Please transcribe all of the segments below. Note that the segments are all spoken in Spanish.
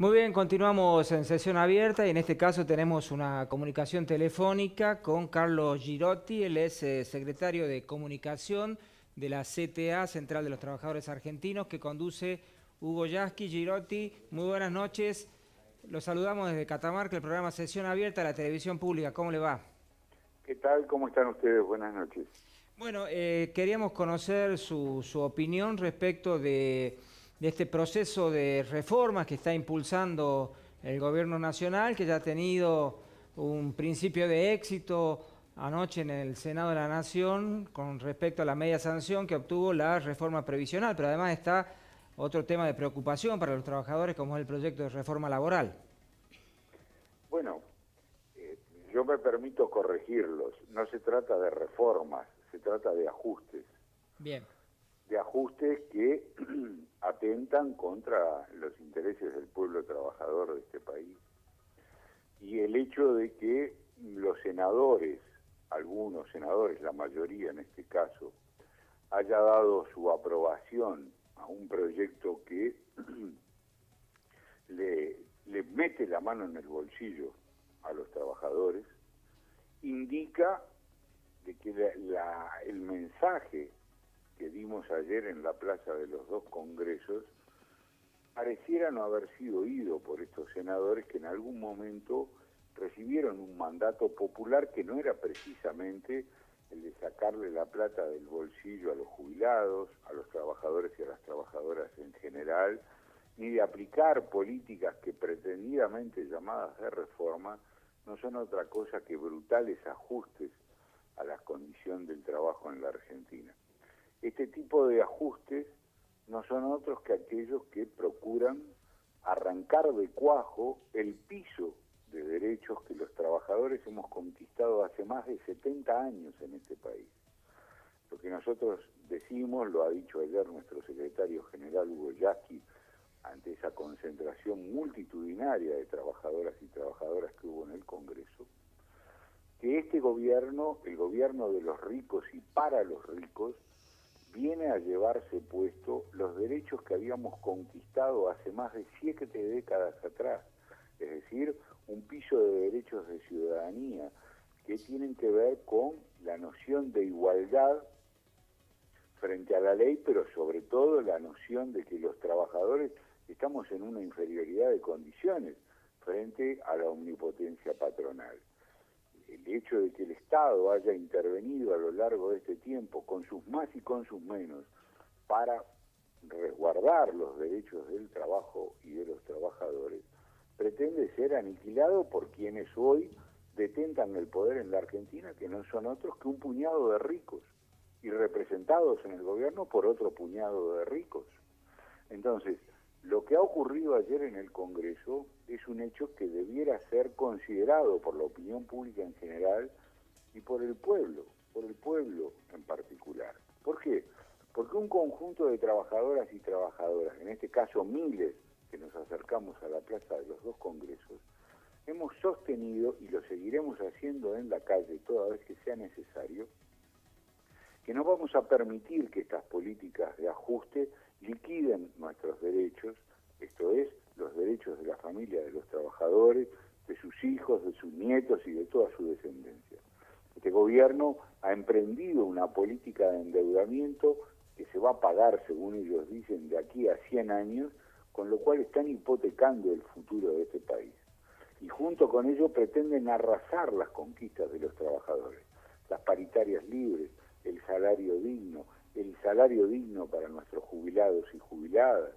Muy bien, continuamos en sesión abierta y en este caso tenemos una comunicación telefónica con Carlos Girotti. Él es secretario de comunicación de la CTA, Central de los Trabajadores Argentinos, que conduce Hugo Yasky. Girotti, muy buenas noches. Los saludamos desde Catamarca, el programa Sesión Abierta de la televisión pública. ¿Cómo le va? ¿Qué tal? ¿Cómo están ustedes? Buenas noches. Bueno, queríamos conocer su opinión respecto de este proceso de reformas que está impulsando el gobierno nacional, que ya ha tenido un principio de éxito anoche en el Senado de la Nación con respecto a la media sanción que obtuvo la reforma previsional, pero además está otro tema de preocupación para los trabajadores como es el proyecto de reforma laboral. Bueno, yo me permito corregirlos. No se trata de reformas, se trata de ajustes. Bien. De ajustes que atentan contra los intereses del pueblo trabajador de este país. Y el hecho de que los senadores, algunos senadores, la mayoría en este caso, haya dado su aprobación a un proyecto que le mete la mano en el bolsillo a los trabajadores, indica de que el mensaje que dimos ayer en la plaza de los dos congresos pareciera no haber sido oído por estos senadores que en algún momento recibieron un mandato popular que no era precisamente el de sacarle la plata del bolsillo a los jubilados, a los trabajadores y a las trabajadoras en general, ni de aplicar políticas que pretendidamente llamadas de reforma no son otra cosa que brutales ajustes a la condición del trabajo en la Argentina. Este tipo de ajustes no son otros que aquellos que procuran arrancar de cuajo el piso de derechos que los trabajadores hemos conquistado hace más de 70 años en este país. Lo que nosotros decimos, lo ha dicho ayer nuestro secretario general Hugo Yasky, ante esa concentración multitudinaria de trabajadoras y trabajadoras que hubo en el Congreso, que este gobierno, el gobierno de los ricos y para los ricos, viene a llevarse puesto los derechos que habíamos conquistado hace más de 7 décadas atrás, es decir, un piso de derechos de ciudadanía que tienen que ver con la noción de igualdad frente a la ley, pero sobre todo la noción de que los trabajadores estamos en una inferioridad de condiciones frente a la omnipotencia patronal. El hecho de que el Estado haya intervenido a lo largo de este tiempo, con sus más y con sus menos, para resguardar los derechos del trabajo y de los trabajadores, pretende ser aniquilado por quienes hoy detentan el poder en la Argentina, que no son otros que un puñado de ricos, y representados en el gobierno por otro puñado de ricos. Entonces, lo que ha ocurrido ayer en el Congreso es un hecho que debiera ser considerado por la opinión pública en general y por el pueblo en particular. ¿Por qué? Porque un conjunto de trabajadoras y trabajadoras, en este caso miles que nos acercamos a la plaza de los dos congresos, hemos sostenido, y lo seguiremos haciendo en la calle toda vez que sea necesario, que no vamos a permitir que estas políticas de ajuste liquiden nuestros derechos, esto es, los derechos de la familia de los trabajadores, de sus hijos, de sus nietos y de toda su descendencia. Este gobierno ha emprendido una política de endeudamiento que se va a pagar, según ellos dicen, de aquí a 100 años, con lo cual están hipotecando el futuro de este país. Y junto con ello pretenden arrasar las conquistas de los trabajadores, las paritarias libres, el salario digno para nuestros jubilados y jubiladas,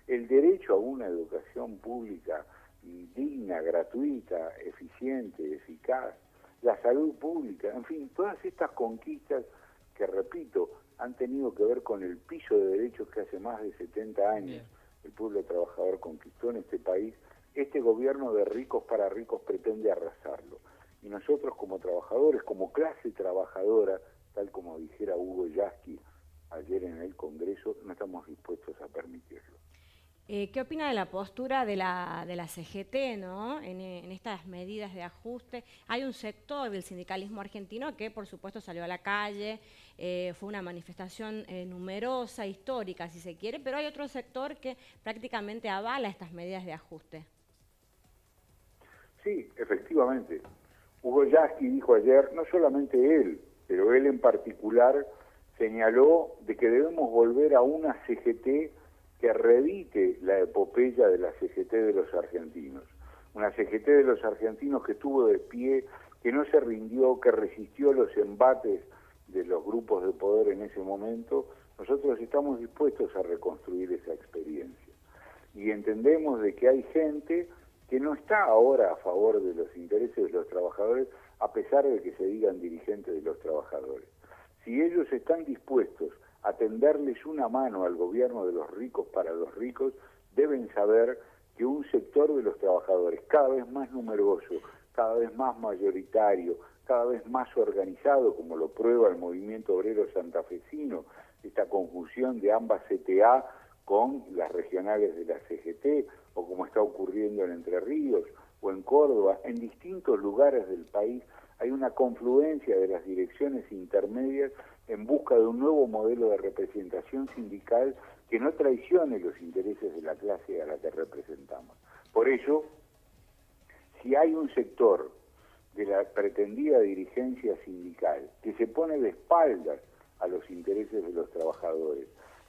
el derecho a una educación pública digna, gratuita, eficiente, eficaz, la salud pública, en fin, todas estas conquistas que, repito, han tenido que ver con el piso de derechos que hace más de 70 años el pueblo trabajador conquistó en este país. Este gobierno de ricos para ricos pretende arrasarlo. Y nosotros como trabajadores, como clase trabajadora, tal como dijera Hugo Yasky ayer en el Congreso, no estamos dispuestos a permitirlo. ¿Qué opina de la postura de la CGT, ¿no? en estas medidas de ajuste? Hay un sector del sindicalismo argentino que, por supuesto, salió a la calle fue una manifestación numerosa, histórica, si se quiere, pero hay otro sector que prácticamente avala estas medidas de ajuste. Sí, efectivamente. Hugo Yasky dijo ayer, no solamente él, pero él en particular señaló de que debemos volver a una CGT que reedite la epopeya de la CGT de los argentinos. Una CGT de los argentinos que estuvo de pie, que no se rindió, que resistió los embates de los grupos de poder en ese momento. Nosotros estamos dispuestos a reconstruir esa experiencia. Y entendemos de que hay gente que no está ahora a favor de los intereses de los trabajadores, a pesar de que se digan dirigentes de los trabajadores. Si ellos están dispuestos a tenderles una mano al gobierno de los ricos para los ricos, deben saber que un sector de los trabajadores cada vez más numeroso, cada vez más mayoritario, cada vez más organizado, como lo prueba el movimiento obrero santafesino, esta conjunción de ambas CTA con las regionales de la CGT, o como está ocurriendo en Entre Ríos o en Córdoba, en distintos lugares del país hay una confluencia de las direcciones intermedias en busca de un nuevo modelo de representación sindical que no traicione los intereses de la clase a la que representamos. Por ello, si hay un sector de la pretendida dirigencia sindical que se pone de espaldas a los intereses de los trabajadores,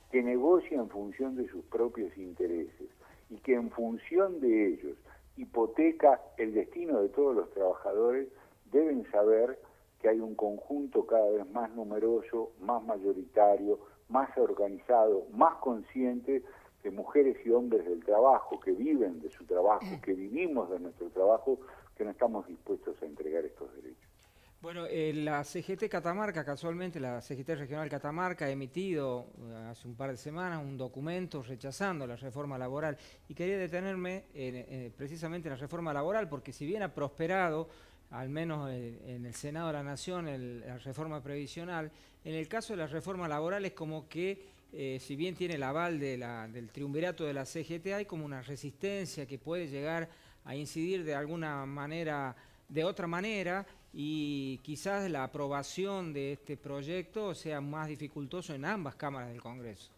que negocia en función de sus propios intereses y que en función de ellos hipoteca el destino de todos los trabajadores, deben saber que hay un conjunto cada vez más numeroso, más mayoritario, más organizado, más consciente de mujeres y hombres del trabajo, que viven de su trabajo, que vivimos de nuestro trabajo, que no estamos dispuestos a entregar estos derechos. Bueno, la CGT Catamarca, casualmente la CGT Regional Catamarca ha emitido hace un par de semanas un documento rechazando la reforma laboral, y quería detenerme precisamente en la reforma laboral, porque si bien ha prosperado, al menos en el Senado de la Nación, la reforma previsional, en el caso de la reforma laboral es como que, si bien tiene el aval del triunvirato de la CGT, hay como una resistencia que puede llegar a incidir de alguna manera, de otra manera, y quizás la aprobación de este proyecto sea más dificultoso en ambas cámaras del Congreso.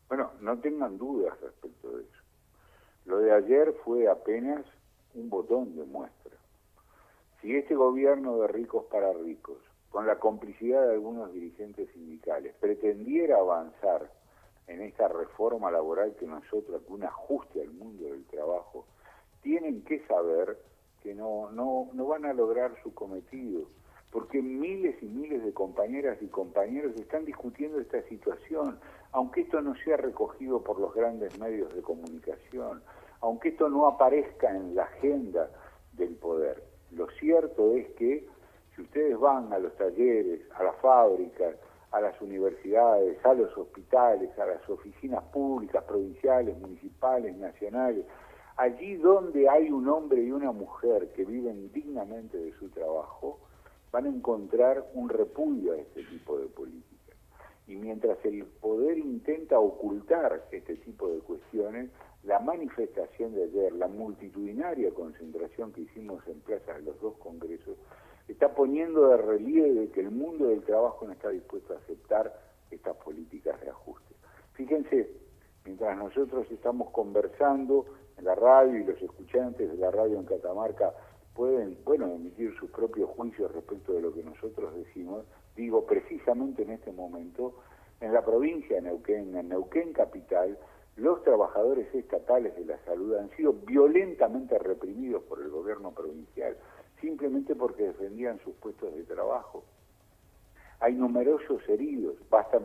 Bueno, no tengan dudas respecto de eso. Lo de ayer fue apenas un botón de muestra. Si este gobierno de ricos para ricos, con la complicidad de algunos dirigentes sindicales, pretendiera avanzar en esta reforma laboral que nosotros, un ajuste al mundo del trabajo, tienen que saber que no van a lograr su cometido, porque miles y miles de compañeras y compañeros están discutiendo esta situación, aunque esto no sea recogido por los grandes medios de comunicación, aunque esto no aparezca en la agenda del poder. Lo cierto es que si ustedes van a los talleres, a las fábricas, a las universidades, a los hospitales, a las oficinas públicas, provinciales, municipales, nacionales, allí donde hay un hombre y una mujer que viven dignamente de su trabajo, van a encontrar un repudio a este tipo de políticas. Y mientras el poder intenta ocultar este tipo de cuestiones, la manifestación de ayer, la multitudinaria concentración que hicimos en plazas de los dos congresos, está poniendo de relieve que el mundo del trabajo no está dispuesto a aceptar estas políticas de ajuste. Fíjense, mientras nosotros estamos conversando en la radio y los escuchantes de la radio en Catamarca pueden, emitir sus propios juicios respecto de lo que nosotros decimos, digo, precisamente en este momento, en la provincia de Neuquén, en Neuquén capital, los trabajadores estatales de la salud han sido violentamente reprimidos por el gobierno provincial, simplemente porque defendían sus puestos de trabajo. Hay numerosos heridos, basta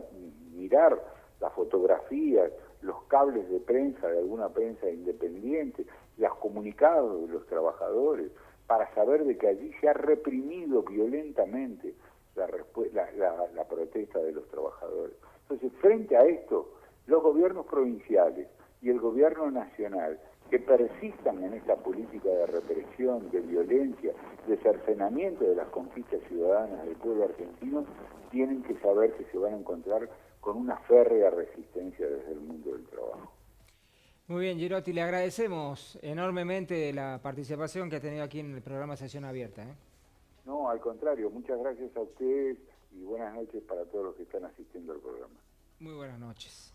mirar las fotografías, los cables de prensa de alguna prensa independiente, los comunicados de los trabajadores, para saber de que allí se ha reprimido violentamente la protesta de los trabajadores. Entonces, frente a esto, los gobiernos provinciales y el gobierno nacional que persistan en esta política de represión, de violencia, de cercenamiento de las conquistas ciudadanas del pueblo argentino, tienen que saber que se van a encontrar con una férrea resistencia desde el mundo del trabajo. Muy bien, Girotti, le agradecemos enormemente la participación que ha tenido aquí en el programa Sesión Abierta. No, al contrario, muchas gracias a ustedes y buenas noches para todos los que están asistiendo al programa. Muy buenas noches.